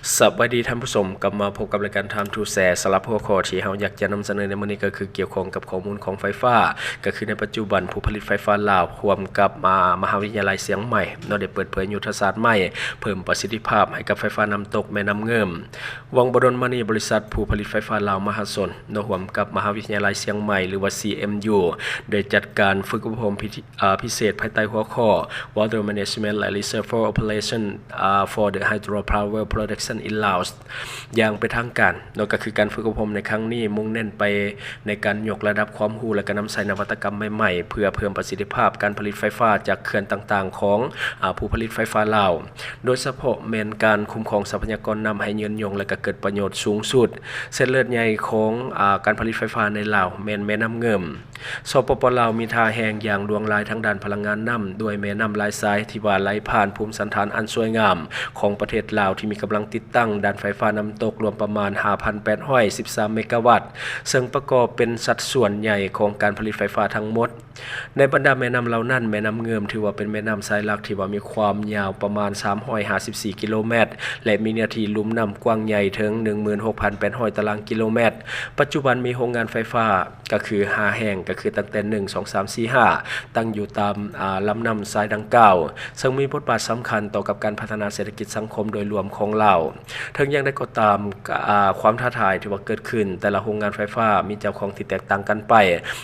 สวัสดีท่านผู้ชมกลับมาพบกับรายการ Time to Share สำหรับหัวข้อที่เราอยากจะนำเสนอในวันนี้ก็คือเกี่ยวข้องกับข้อมูลของไฟฟ้าก็คือในปัจจุบันผู้ผลิตไฟฟ้าลาวร่วมกับมหาวิทยาลัยเสียงใหม่ได้เปิดเผยยุทธศาสตร์ใหม่เพิ่มประสิทธิภาพให้กับไฟฟ้าน้ำตกแม่น้ำเงิมวังบดลมานีบริษัทผู้ผลิตไฟฟ้าลาวมหาชนร่วมกับมหาวิทยาลัยเสียงใหม่หรือว่า CMU ได้จัดการฝึกอบรมพิเศษภายใต้หัวข้อ Water Management and Reservoir Operation for the Hydropower Production in Laos อย่างเป็นทางการนั่นก็คือการฝึกอบรมในครั้งนี้มุ่งเน้นไปในการยกระดับความรู้และการนำใช้นวัตกรรมใหม่ๆเพื่อเพิ่มประสิทธิภาพการผลิตไฟฟ้าจากเขื่อนต่างๆของผู้ผลิตไฟฟ้าลาวโดยเฉพาะแม่นการคุ้มครองทรัพยากรน้ำให้ยืนยงและก็เกิดประโยชน์สูงสุดเส้นเลือดใหญ่ของการผลิตไฟฟ้าในลาวแม่น้ำเงิมสปป.ลาวมีท่าแห่งอย่างดวงลายทางด้านพลังงานน้ำด้วยแม่น้ำลายทรายที่ว่าไหลผ่านภูมิสันฐานอันสวยงามของประเทศลาวที่มีกำลังติดตั้งด้านไฟฟ้าน้ำตกรวมประมาณ 5,813 เมกะวัตต์ซึ่งประกอบเป็นสัดส่วนใหญ่ของการผลิตไฟฟ้าทั้งหมดในบรรดาแม่น้ำเหล่านั้นแม่น้ำเงิมถือว่าเป็นแม่น้ำสายหลักที่ว่ามีความยาวประมาณ354กิโลเมตรและมีเนื้อที่ลุ่มน้ำกว้างใหญ่ถึง 16,800 ตารางกิโลเมตรปัจจุบันมีโรงงานไฟฟ้าก็คือ5แห่งก็คือตั้งแต่1 2 3 4 5ตั้งอยู่ตามลำน้ำสายดังกล่าวซึ่งมีบทบาทสำคัญต่อกับการพัฒนาเศรษฐกิจสังคมโดยรวมของลาวทั้งยังได้ก็ตามความท้าทายที่ว่าเกิดขึ้นแต่ละโรงงานไฟฟ้ามีเจ้าของที่แตกต่างกันไป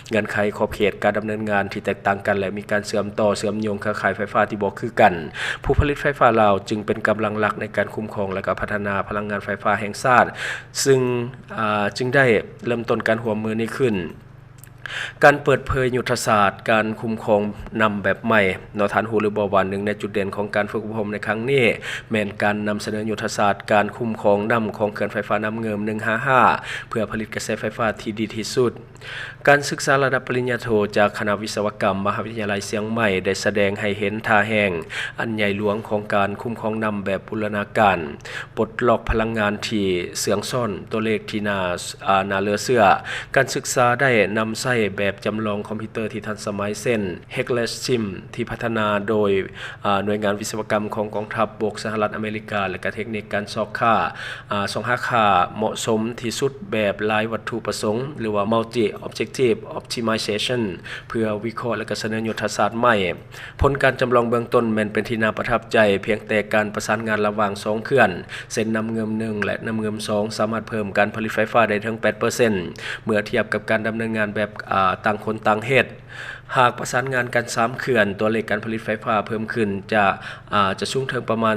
เงื่อนไขขอบเขตการดำเนินงานที่แตกต่างกันและมีการเชื่อมโยงเครือข่ายไฟฟ้าที่บ่คือกันผู้ผลิตไฟฟ้าลาวจึงเป็นกำลังหลักในการคุ้มครองและก็พัฒนาพลังงานไฟฟ้าแห่งชาติซึ่งจึงได้เริ่มต้นการร่วมมือนี้ขึ้นการเปิดเผยยุทธศาสตร์การคุ้มครองนำแบบใหม่นฐานหูหรือบ่วันหนึ่งในจุดเด่นของการฝึกอบรมในครั้งนี้แม่นการนำเสนอยุทธศาสตร์การคุ้มครองนำของเขื่อนไฟฟ้าน้ำเงิม155เพื่อผลิตกระแสไฟฟ้าที่ดีที่สุดการศึกษาระดับปริญญาโทจากคณะวิศวกรรมมหาวิทยาลัยเชียงใหม่ได้แสดงให้เห็นท่าแห่งอันใหญ่หลวงของการคุ้มครองนำแบบบูรณาการปลดล็อกพลังงานที่เสื่องซ่อนตัวเลขที่นาเลือเสื้อการศึกษาได้นำใช้แบบจำลองคอมพิวเตอร์ที่ทันสมัยเช่น Hexless Sim ที่พัฒนาโดยหน่วยงานวิศวกรรมของกองทัพบกสหรัฐอเมริกาและก็เทคนิคการส่องหาค่าเหมาะสมที่สุดแบบหลายวัตถุประสงค์หรือว่า Multi Objective Optimization เพื่อวิเคราะห์และก็เสนอยุทธศาสตร์ใหม่ผลการจำลองเบื้องต้นแม้นเป็นที่น่าประทับใจเพียงแต่การประสานงานระหว่าง2เขื่อนเส้นน้ำเงิม1และน้ำเงิม2สามารถเพิ่มการผลิตไฟฟ้าได้ถึง 8% เมื่อเทียบกับการดำเนินงานแบบต่างคนต่างเฮ็ดหากประสานงานกัน3เขื่อนตัวเลขการผลิตไฟฟ้าเพิ่มขึ้นจะสูงถึงประมาณ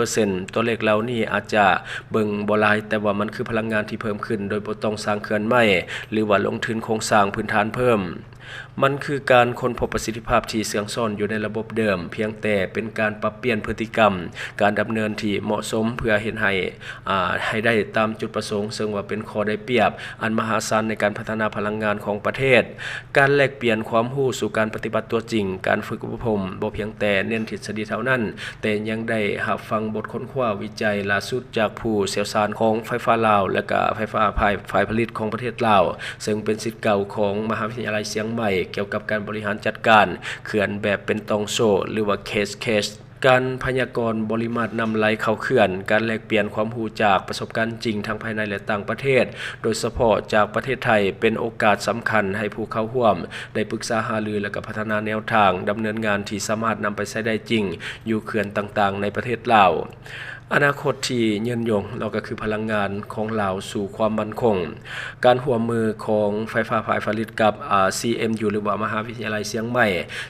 11% ตัวเลขเหล่านี้อาจจะเบิ่งบ่หลายแต่ว่ามันคือพลังงานที่เพิ่มขึ้นโดยบ่ต้องสร้างเขื่อนใหม่หรือว่าลงทุนโครงสร้างพื้นฐานเพิ่มมันคือการค้นพบประสิทธิภาพที่เสื่องซ่อนอยู่ในระบบเดิมเพียงแต่เป็นการปรับเปลี่ยนพฤติกรรมการดำเนินที่เหมาะสมเพื่อเห็นให้ได้ตามจุดประสงค์ซึ่งว่าเป็นข้อได้เปรียบอันมหาศาลในการพัฒนาพลังงานของประเทศการแลกเปลี่ยนความรู้สู่การปฏิบัติตัวจริงการฝึกอบรมบ่เพียงแต่เน้นทฤษฎีเท่านั้นแต่ยังได้รับฟังบทค้นคว้าวิจัยล่าสุดจากผู้เชี่ยวชาญของไฟฟ้าลาวและก็ไฟฟ้าฝ่ายผลิตของประเทศลาวซึ่งเป็นศิษย์เก่าของมหาวิทยาลัยเชียงใหม่เกี่ยวกับการบริหารจัดการเขื่อนแบบเป็นตองโซ่หรือว่าเคสการพยากรณ์ปริมาตรน้ำไหลเข้าเขื่อนการแลกเปลี่ยนความรู้จากประสบการณ์จริงทั้งภายในและต่างประเทศโดยเฉพาะจากประเทศไทยเป็นโอกาสสำคัญให้ผู้เข้าร่วมได้ปรึกษาหารือและก็พัฒนาแนวทางดำเนินงานที่สามารถนำไปใช้ได้จริงอยู่เขื่อนต่างๆในประเทศลาวอนาคตที่ยืนยงเราก็คือพลังงานของลาวสู่ความมั่นคงการร่วมมือของไฟฟ้าฝ่ายผลิตกับCMU หรือว่ามหาวิทยาลัยเชียงใหม่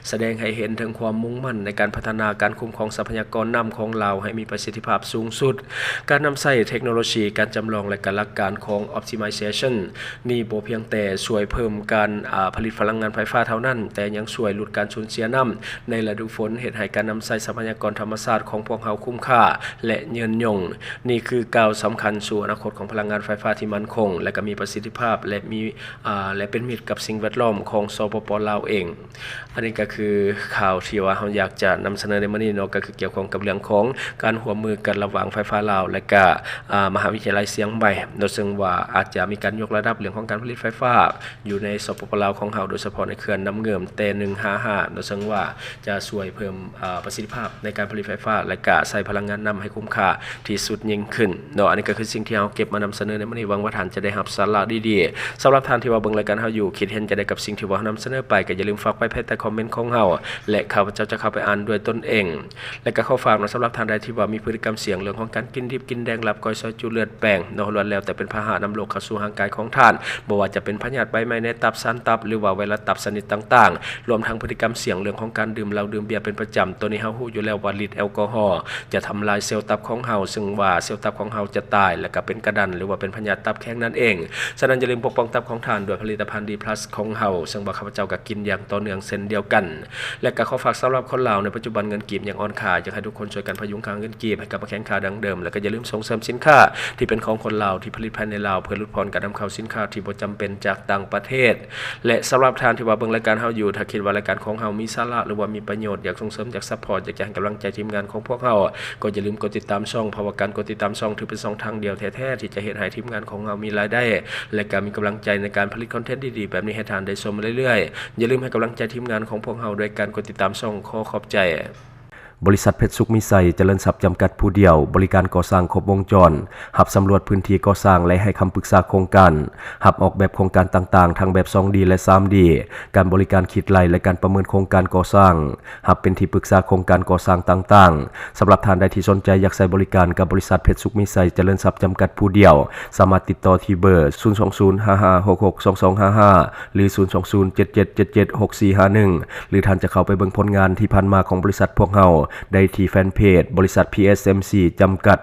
แสดงให้เห็นถึงความมุ่งมั่นในการพัฒนาการคุ้มครองทรัพยากรน้ำของลาวให้มีประสิทธิภาพสูงสุดการนำใช้เทคโนโลยีการจำลองและการหลักการของ Optimization นี่บ่เพียงแต่ช่วยเพิ่มการผลิตพลังงานไฟฟ้าเท่านั้นแต่ยังช่วยลดการสูญเสียน้ำในฤดูฝนเฮ็ดให้การนำใช้ทรัพยากรธรรมชาติของพวกเราคุ้มค่าและยืนยงนี่คือก้าวสำคัญสู่อนาคตของพลังงานไฟฟ้าที่มั่นคงและก็มีประสิทธิภาพและเป็นมิตรกับสิ่งแวดล้อมของสปป.ลาวเองอันนี้ก็คือข่าวที่ว่าเราอยากจะนำเสนอในมื้อนี้เนาะก็คือเกี่ยวข้องกับเรื่องของการร่วมมือกันระหว่างไฟฟ้าลาวและก็มหาวิทยาลัยเชียงใหม่โดยซึ่งว่าอาจจะมีการยกระดับเรื่องของการผลิตไฟฟ้าอยู่ในสปป.ลาวของเราโดยเฉพาะในเขื่อนน้ำเงิมแต่155โดยซึ่งว่าจะช่วยเพิ่มประสิทธิภาพในการผลิตไฟฟ้าและก็ใช้พลังงานน้ำให้คุ้มค่า ค่าที่สุดยิ่งขึ้นเนาะอันนี้ก็คือสิ่งที่เราเก็บมานำเสนอในมื้อนี้หวังว่าท่านจะได้รับสาระดีๆสำหรับท่านที่ว่าเบิ่งรายการเฮาอยู่คิดเห็นจะได้กับสิ่งที่ว่านำเสนอไปก็อย่าลืมฝากไปภายใต้คอมเมนต์ของเฮาและข้าพเจ้าจะเข้าไปอ่านด้วยตนเองและก็ขอฝากนะสำหรับท่านใดที่ว่ามีพฤติกรรมเสี่ยงเรื่องของการกินดิบกินแดงลับก้อยซอยจุเลือดแป้งเนาะล้วนแล้วแต่เป็นพาหะนำโรคเข้าสู่ร่างกายของท่านบ่ว่าจะเป็นพยาธิใบไม้ในตับสันตับหรือว่าไวรัสตับชนิดต่างๆรวมทั้งพฤติกรรมเสี่ยงเรื่องของการดื่มเหล้าดื่มเบียร์เป็นประจำตัวนี้เฮาฮู้อยู่แล้วว่าฤทธิ์แอลกอฮอล์จะทำลายเซลล์ตับของเฮาซึ่งว่าเซลล์ตับของเฮาจะตายและก็เป็นกระดันหรือว่าเป็นพยาธิตับแข็งนั่นเองฉะนั้นอย่าลืมปกป้องตับของท่านด้วยผลิตภัณฑ์ดีพลัสของเฮาซึ่งว่าข้าพเจ้าก็กินอย่างต่อเนื่องเช่นเดียวกันและก็ขอฝากสำหรับคนลาวในปัจจุบันเงินกีบยังอ่อนค่าอยากให้ทุกคนช่วยกันพยุงค่าเงินกีบให้กลับมาแข็งค่าดังเดิมและก็อย่าลืมส่งเสริมสินค้าที่เป็นของคนลาวที่ผลิตภายในลาวเพื่อลดพรการนำเข้าสินค้าที่บ่จำเป็นจากต่างประเทศและสำหรับท่านที่ว่าเบิ่งรายการเฮาอยู่ถ้าคิดว่ารายการของเฮามีสาระหรือว่ามีประโยชน์อยากส่งเสริมอยากซัพพอร์ตอยากจะให้กำลังใจทีมงานของพวกเฮาก็อย่าลืมกดติดตามช่องเพราะว่าการกดติดตามช่องถือเป็นช่องทางเดียวแท้ๆที่จะเฮ็ดให้ทีมงานของเฮามีรายได้และก็มีกำลังใจในการผลิตคอนเทนต์ดีๆแบบนี้ให้ท่านได้ชมเรื่อยๆอย่าลืมให้กำลังใจทีมงานของพวกเฮาด้วยการกดติดตามช่องขอบใจบริษัทเพชรสุขมิไซเจริญทรัพย์จำกัดผู้เดียวบริการก่อสร้างครบวงจรหับสำรวจพื้นที่ก่อสร้างและให้คำปรึกษาโครงการหับออกแบบโครงการต่างๆทั้งแบบ 2D และ 3D การบริการคิดไล่และการประเมินโครงการก่อสร้างหับเป็นที่ปรึกษาโครงการก่อสร้างต่างๆสำหรับท่านใดที่สนใจอยากใช้บริการกับบริษัทเพชรสุขมิไซเจริญทรัพย์จำกัดผู้เดียวสามารถติดต่อที่เบอร์ 02055662255 หรือ 02077776451 หรือท่านจะเข้าไปเบิ่งผลงานที่ผ่านมาของบริษัทพวกเฮาได้ที่แฟนเพจบริษัท PSMC จำกัด